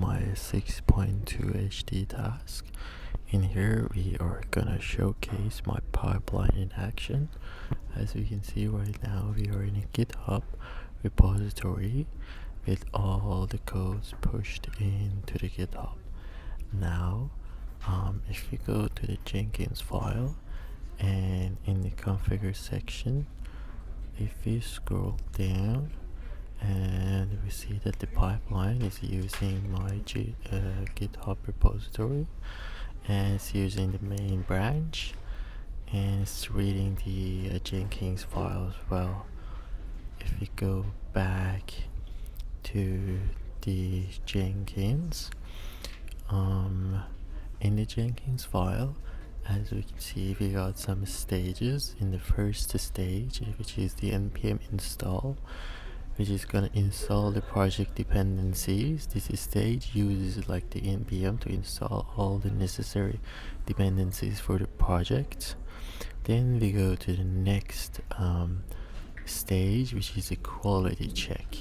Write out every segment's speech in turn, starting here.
my 6.2 HD task. In here we are gonna showcase my pipeline in action. As we can see right now, we are in a GitHub repository with all the codes pushed into the GitHub. Now if we go to the Jenkins file and in the configure section, if we scroll down, and we see that the pipeline is using my GitHub repository, and it's using the main branch, and it's reading the Jenkins file as well. If we go back to the Jenkins, in the Jenkins file, as we can see, we got some stages. In the first stage, which is the npm install, which is going to install the project dependencies. This stage uses like the npm to install all the necessary dependencies for the project. Then we go to the next stage, which is a quality check.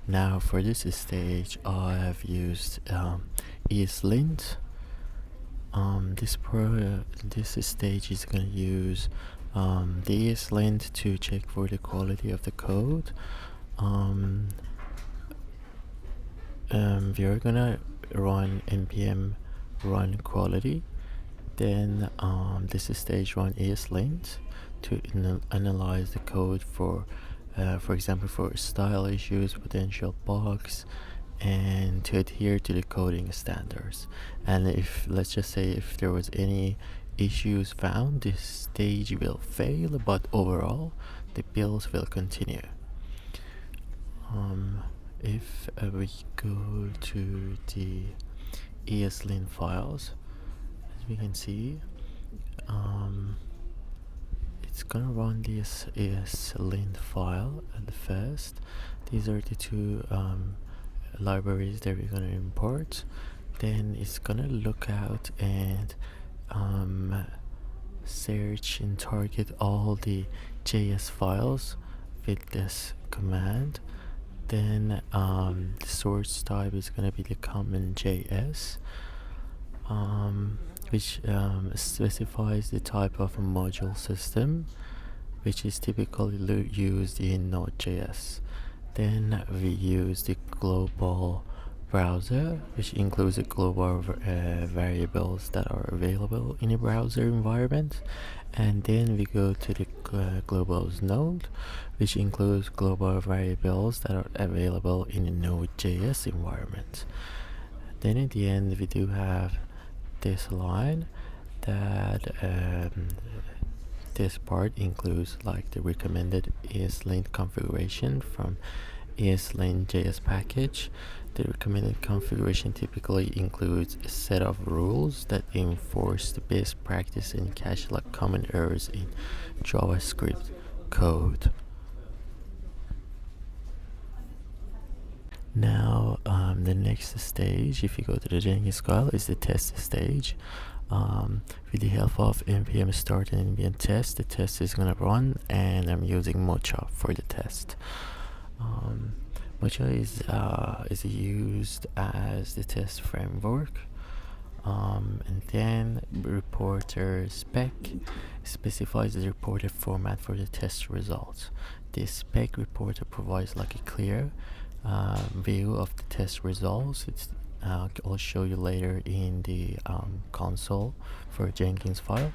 Now for this stage, I have used ESLint. This stage is going to use the ESLint to check for the quality of the code. We are gonna run npm run quality, then this stage run ESLint to analyze the code for example, for style issues, potential bugs, and to adhere to the coding standards. And if, let's just say, if there was any issues found, this stage will fail, but overall the build will continue. If we go to the ESLint files, as we can see, it's gonna run this ESLint file at first. These are the two libraries that we're gonna import. Then it's gonna look out and search and target all the JS files with this command. Then the source type is going to be the common JS, which specifies the type of a module system, which is typically used in Node.js. Then we use the global browser, which includes the global variables that are available in a browser environment. And then we go to the globals node, which includes global variables that are available in a Node.js environment. Then at the end, we do have this line that this part includes like the recommended ESLint configuration from ESLint JS package. The recommended configuration typically includes a set of rules that enforce the best practice and catch like common errors in JavaScript code. Now the next stage, if you go to the Jenkins file, is the test stage. With the help of npm start and npm test, the test is gonna run, and I'm using Mocha for the test. Mocha is used as the test framework, and then reporter spec specifies the reporter format for the test results. The spec reporter provides like a clear view of the test results. I'll show you later in the console for Jenkins file.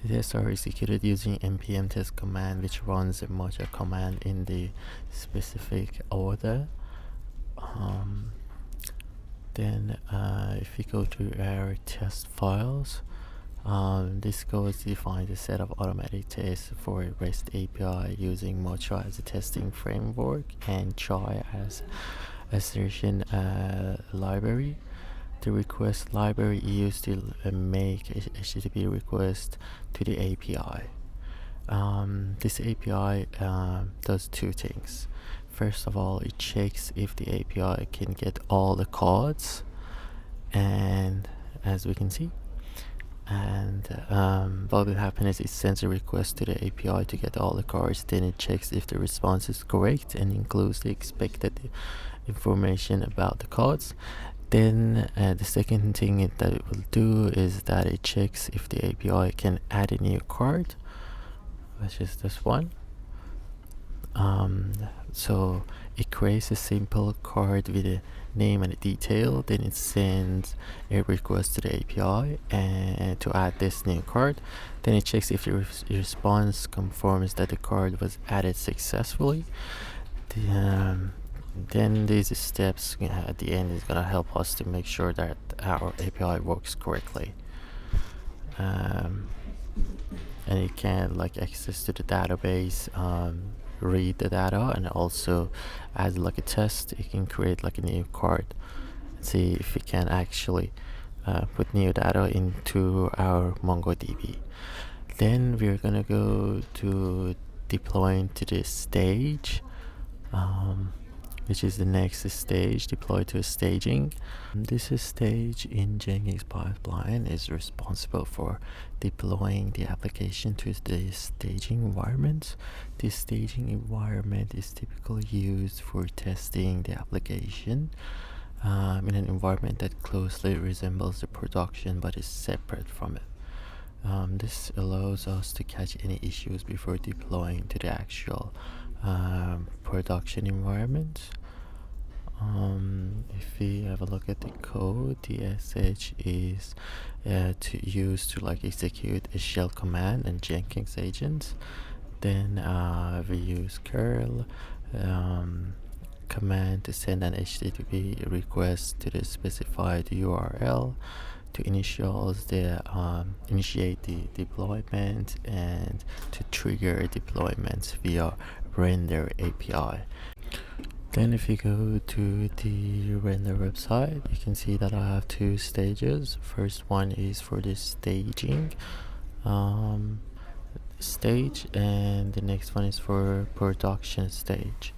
The tests are executed using npm test command, which runs a Mocha command in the specific order. Then if we go to our test files, this code defines a set of automatic tests for a REST API using Mocha as a testing framework and Chai as assertion library. The request library used to make a HTTP request to the API. This API does two things. First of all, it checks if the API can get all the cards, and as we can see, and what will happen is it sends a request to the API to get all the cards. Then it checks if the response is correct and includes the expected information about the cards. Then the second thing that it will do is that it checks if the API can add a new card, which is this one. So it creates a simple card with a name and a detail, then it sends a request to the API and to add this new card. Then it checks if the response confirms that the card was added successfully. Then these steps at the end is gonna help us to make sure that our API works correctly. And it can like access to the database, read the data, and also as like a test it can create like a new card and see if we can actually put new data into our MongoDB. Then we're gonna go to deploying to this stage, which is the next stage, deploy to staging. This stage in Jenkins pipeline is responsible for deploying the application to the staging environment. This staging environment is typically used for testing the application in an environment that closely resembles the production but is separate from it. This allows us to catch any issues before deploying to the actual production environment. If we have a look at the code, the sh is used to like execute a shell command and Jenkins agents. Then we use curl command to send an HTTP request to the specified URL to initiate the deployment and to trigger deployments via render API. Then if you go to the render website, you can see that I have two stages. First one is for the staging stage, and the next one is for production stage.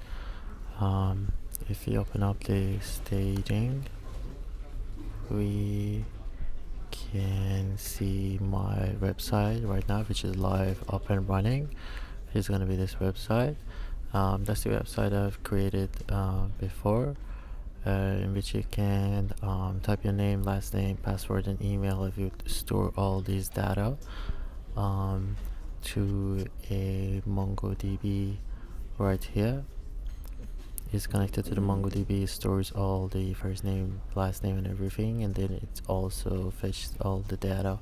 If you open up the staging, we can see my website right now, which is live, up and running. It's going to be this website. That's the website I've created before, in which you can type your name, last name, password, and email if you store all these data to a MongoDB right here. It's connected to the MongoDB, it stores all the first name, last name, and everything, and then it also fetches all the data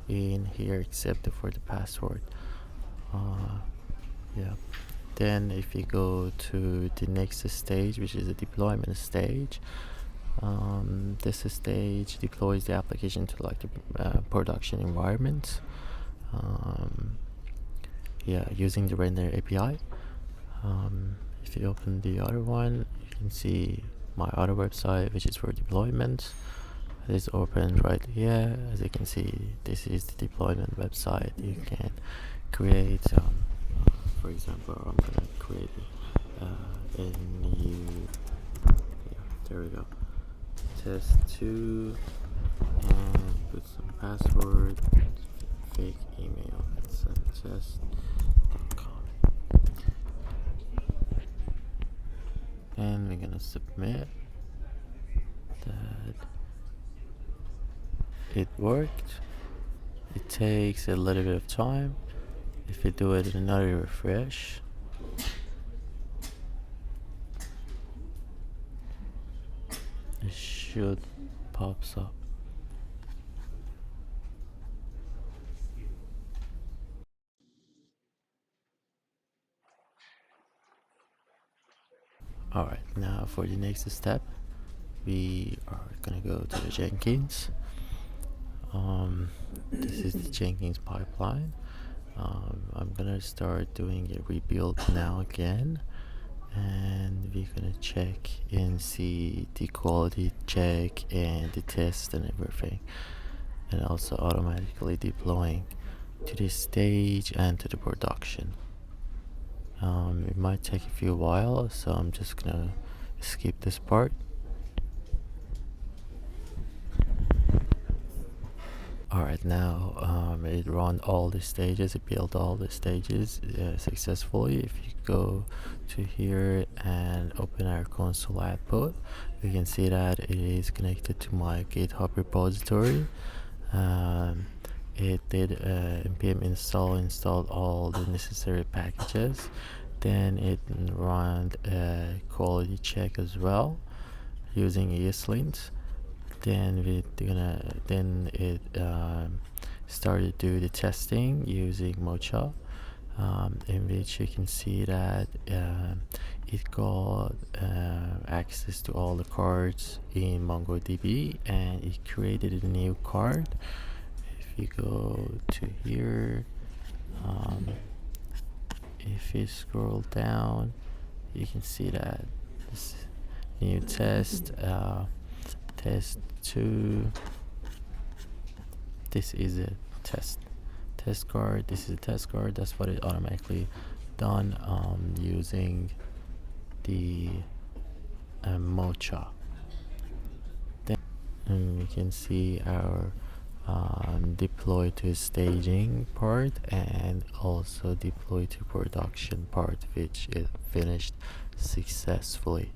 in here except for the password. Yeah. Then if you go to the next stage, which is the deployment stage, this stage deploys the application to like the production environment, using the render API. If you open the other one, you can see my other website, which is for deployment. It is open right here. As you can see, this is the deployment website. You can create for example, I'm gonna create a new, there we go, test2, and put some password, fake email, and send test.com, and we're gonna submit that. It worked. It takes a little bit of time. If you do it another refresh, it should pops up. Alright, now for the next step, we are gonna go to the Jenkins. This is the Jenkins pipeline. I'm gonna start doing a rebuild now again, and we're gonna check and see the quality check and the test and everything, and also automatically deploying to this stage and to the production. It might take a few while, so I'm just gonna skip this part. Alright, now it run all the stages, it built all the stages successfully. If you go to here and open our console output, you can see that it is connected to my GitHub repository. It did npm installed all the necessary packages. Then it ran a quality check as well using ESLint. Then it started to do the testing using Mocha, in which you can see that it got access to all the cards in MongoDB, and it created a new card. If you go to here, if you scroll down, you can see that this new test 2, this is a test card. This is a test card. That's what it automatically done using the Mocha. Then we can see our deploy to staging part and also deploy to production part, which it finished successfully.